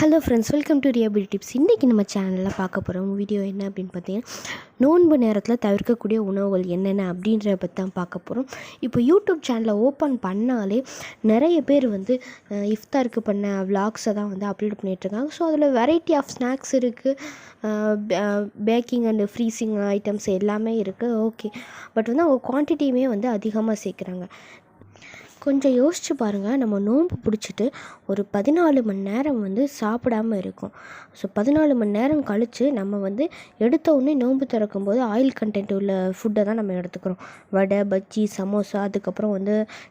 Hello friends, welcome to Riya tips. இன்றைக்கி நம்ம சேனலில் பார்க்க போகிற வீடியோ என்ன அப்படின்னு பார்த்தீங்கன்னா, நோன்பு நேரத்தில் தவிர்க்கக்கூடிய உணவுகள் என்னென்ன அப்படின்றத பற்றி தான் பார்க்க போகிறோம். இப்போ யூடியூப் சேனலை ஓப்பன் பண்ணாலே நிறைய பேர் இஃப்தாருக்கு பண்ண விலாக்ஸை தான் அப்லோட் பண்ணிகிட்ருக்காங்க. ஸோ அதில் வெரைட்டி ஆஃப் ஸ்நாக்ஸ் இருக்குது, பேக்கிங் அண்டு ஃப்ரீசிங் ஐட்டம்ஸ் எல்லாமே இருக்குது. ஓகே, பட் அவங்க குவான்டிட்டியுமே அதிகமாக சேர்க்குறாங்க. கொஞ்சம் யோசித்து பாருங்கள், நம்ம நோன்பு பிடிச்சிட்டு ஒரு 14 மணி நேரம் சாப்பிடாமல் இருக்கும். ஸோ 14 மணி நேரம் கழித்து நம்ம எடுத்த உடனே நோன்பு திறக்கும்போது ஆயில் கண்டென்ட் உள்ள ஃபுட்டை தான் நம்ம எடுத்துக்கிறோம். வடை, பஜ்ஜி, சமோசா, அதுக்கப்புறம்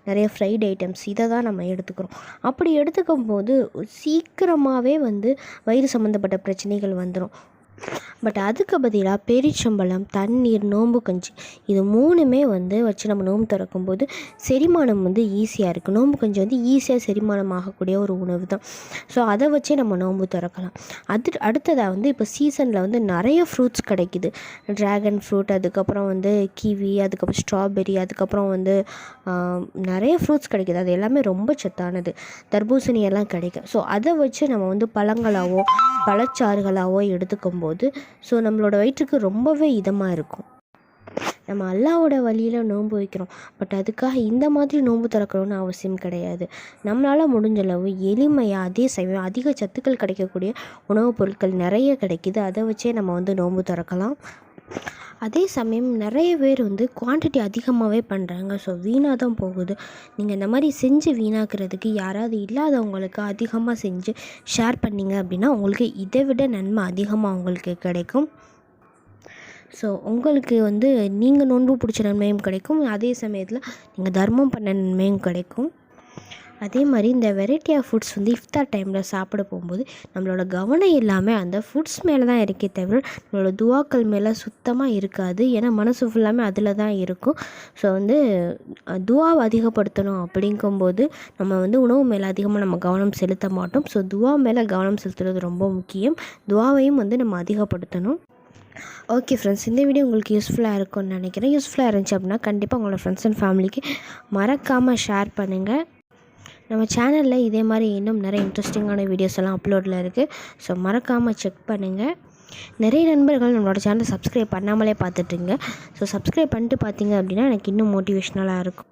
நிறைய ஃப்ரைட் ஐட்டம்ஸ், இதை தான் நம்ம எடுத்துக்கிறோம். அப்படி எடுத்துக்கும் போது சீக்கிரமாகவே வயிறு சம்மந்தப்பட்ட பிரச்சனைகள் வந்துடும். பட் அதுக்கு பதிலாக பேரிச்சம்பழம், தண்ணீர், நோம்பு கஞ்சி, இது மூணுமே வச்சு நம்ம நோம்பு திறக்கும்போது செரிமானம் ஈஸியாக இருக்குது. நோம்பு கஞ்சி ஈஸியாக செரிமானம் ஆகக்கூடிய ஒரு உணவு தான். ஸோ அதை வச்சே நம்ம நோம்பு திறக்கலாம். அடுத்ததாக இப்போ சீசனில் நிறைய ஃப்ரூட்ஸ் கிடைக்கிது. ட்ராகன் ஃப்ரூட், அதுக்கப்புறம் கிவி, அதுக்கப்புறம் ஸ்ட்ராபெரி, அதுக்கப்புறம் நிறைய ஃப்ரூட்ஸ் கிடைக்கிது. அது எல்லாமே ரொம்ப சத்தானது. தர்பூசணி எல்லாம் கிடைக்கும். ஸோ அதை வச்சு நம்ம பழங்களாவோ பழச்சாறுகளாவோ எடுத்துக்கும்போது ஸோ நம்மளோட வயிற்றுக்கு ரொம்பவே இதமாக இருக்கும். நம்ம அல்லாவோட வழியில் நோன்பு வைக்கிறோம். பட் அதுக்காக இந்த மாதிரி நோன்பு திறக்கணும்னு அவசியம் கிடையாது. நம்மளால் முடிஞ்சளவு எளிமையாக, அதே சமயம் அதிக சத்துக்கள் கிடைக்கக்கூடிய உணவுப் பொருட்கள் நிறைய கிடைக்கிது. அதை வச்சே நம்ம நோன்பு திறக்கலாம். அதே சமயம் நிறைய பேர் குவான்டிட்டி அதிகமாகவே பண்ணுறாங்க. ஸோ வீணாக தான் போகுது. நீங்கள் இந்த மாதிரி செஞ்சு வீணாக்கிறதுக்கு யாராவது இல்லாதவங்களுக்கு அதிகமாக செஞ்சு ஷேர் பண்ணிங்க அப்படின்னா உங்களுக்கு இதை விட நன்மை அதிகமாக உங்களுக்கு கிடைக்கும். ஸோ உங்களுக்கு நீங்கள் நோன்பு பிடிச்ச நன்மையும் கிடைக்கும், அதே சமயத்தில் நீங்கள் தர்மம் பண்ண நன்மையும் கிடைக்கும். அதே மாதிரி இந்த வெரைட்டி ஆஃப் ஃபுட்ஸ் இஃப்தார் டைமில் சாப்பிட போகும்போது நம்மளோட கவனம் எல்லாமே அந்த ஃபுட்ஸ் மேலே தான் இருக்கே தவிர நம்மளோட துவாக்கள் மேலே சுத்தமாக இருக்காது. ஏன்னா மனசு ஃபுல்லாமே அதில் தான் இருக்கும். ஸோ துவாவை அதிகப்படுத்தணும் அப்படிங்கும்போது நம்ம உணவு மேலே அதிகமாக நம்ம கவனம் செலுத்த மாட்டோம். ஸோ துவா மேலே கவனம் செலுத்துறது ரொம்ப முக்கியம். துவாவையும் நம்ம அதிகப்படுத்தணும். ஓகே ஃப்ரெண்ட்ஸ், இந்த வீடியோ உங்களுக்கு யூஸ்ஃபுல்லாக இருக்கும்னு நினைக்கிறேன். யூஸ்ஃபுல்லாக இருந்துச்சு அப்படின்னா கண்டிப்பாக உங்களோட ஃப்ரெண்ட்ஸ் அண்ட் ஃபேமிலிக்கு மறக்காமல் ஷேர் பண்ணுங்கள். நம்ம சேனலில் இதே மாதிரி இன்னும் நிறைய இன்ட்ரெஸ்டிங்கான வீடியோஸ் எல்லாம் அப்லோடில் இருக்குது. ஸோ மறக்காமல் செக் பண்ணுங்கள். நிறைய நண்பர்கள் நம்மளோட சேனலை சப்ஸ்கிரைப் பண்ணாமலே பார்த்துட்ருங்க. ஸோ சப்ஸ்கிரைப் பண்ணிட்டு பார்த்தீங்க அப்படின்னா எனக்கு இன்னும் மோட்டிவேஷ்னலாக இருக்கும்.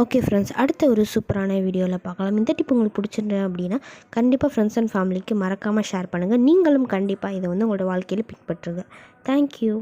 ஓகே ஃப்ரெண்ட்ஸ், அடுத்த ஒரு சூப்பரான வீடியோவில் பார்க்கலாம். இந்த டிப் உங்களுக்கு பிடிச்சிருந்தேன் அப்படின்னா கண்டிப்பாக ஃப்ரெண்ட்ஸ் அண்ட் ஃபேமிலிக்கு மறக்காமல் ஷேர் பண்ணுங்கள். நீங்களும் கண்டிப்பாக இதை உங்களோட வாழ்க்கையில் பின்பற்றுங்க. தேங்க்யூ.